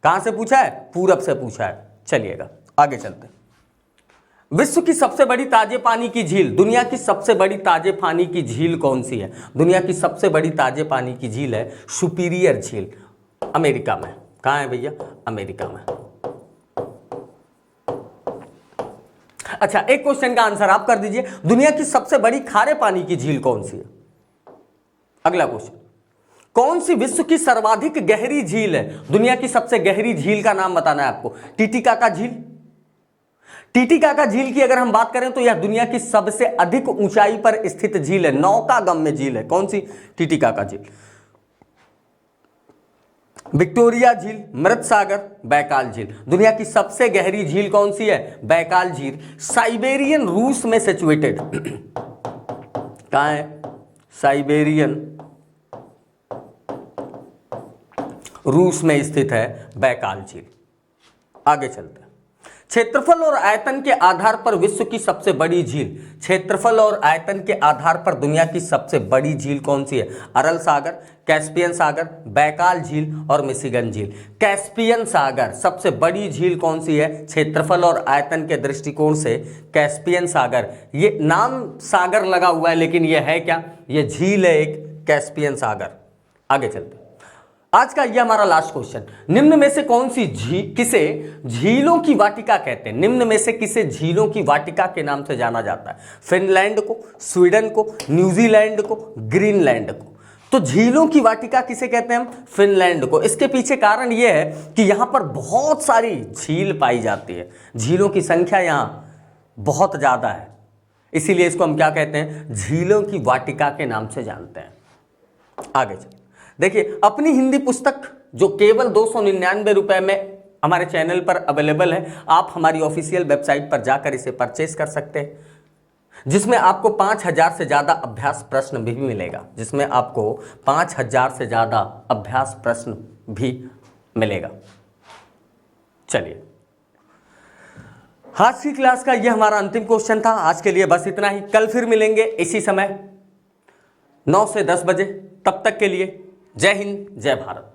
कहां से पूछा है? पूरब से पूछा है। चलिएगा आगे चलते हैं। विश्व की सबसे बड़ी ताजे पानी की झील, दुनिया की सबसे बड़ी ताजे पानी की झील कौन सी है? दुनिया की सबसे बड़ी ताजे पानी की झील है सुपीरियर झील, अमेरिका में। कहां है भैया? अमेरिका में। अच्छा, एक क्वेश्चन का आंसर आप कर दीजिए, दुनिया की सबसे बड़ी खारे पानी की झील कौन सी है? अगला क्वेश्चन, कौन सी विश्व की सर्वाधिक गहरी झील है? दुनिया की सबसे गहरी झील का नाम बताना है आपको। टिटिकाका झील। टिटिकाका झील की अगर हम बात करें तो यह दुनिया की सबसे अधिक ऊंचाई पर स्थित झील है, नौकागम्य झील है। कौन सी? टिटिकाका झील। विक्टोरिया झील, मृत सागर, बैकाल झील। दुनिया की सबसे गहरी झील कौन सी है? बैकाल झील। साइबेरियन रूस में सिचुएटेड। कहां है? साइबेरियन रूस में स्थित है बैकाल झील। आगे चलते हैं। क्षेत्रफल और आयतन के आधार पर विश्व की सबसे बड़ी झील, क्षेत्रफल और आयतन के आधार पर दुनिया की सबसे बड़ी झील कौन सी है? अरल सागर, कैस्पियन सागर, बैकाल झील और मिशिगन झील। कैस्पियन सागर सबसे बड़ी झील कौन सी है? क्षेत्रफल और आयतन के दृष्टिकोण से कैस्पियन सागर। ये नाम सागर लगा हुआ है लेकिन यह है क्या? यह झील है एक, कैस्पियन सागर। आगे चलते हैं। आज का यह हमारा लास्ट क्वेश्चन, निम्न में से कौन सी किसे झीलों की वाटिका कहते हैं? निम्न में से किसे झीलों की वाटिका के नाम से जाना जाता है? फिनलैंड को, स्वीडन को, न्यूजीलैंड को, ग्रीनलैंड को। तो झीलों की वाटिका किसे कहते हैं हम? फिनलैंड को। इसके पीछे कारण यह है कि यहां पर बहुत सारी झील पाई जाती है, झीलों की संख्या यहां बहुत ज्यादा है, इसीलिए इसको हम क्या कहते हैं? झीलों की वाटिका के नाम से जानते हैं। आगे चलिए देखिए, अपनी हिंदी पुस्तक जो केवल 299 रुपए में हमारे चैनल पर अवेलेबल है, आप हमारी ऑफिशियल वेबसाइट पर जाकर इसे परचेस कर सकते हैं, जिसमें आपको 5000 से ज्यादा अभ्यास प्रश्न भी मिलेगा, जिसमें आपको 5000 से ज्यादा अभ्यास प्रश्न भी मिलेगा। चलिए, आज की क्लास का यह हमारा अंतिम क्वेश्चन था। आज के लिए बस इतना ही। कल फिर मिलेंगे इसी समय 9 से 10 बजे। तब तक के लिए जय हिंद, जय भारत।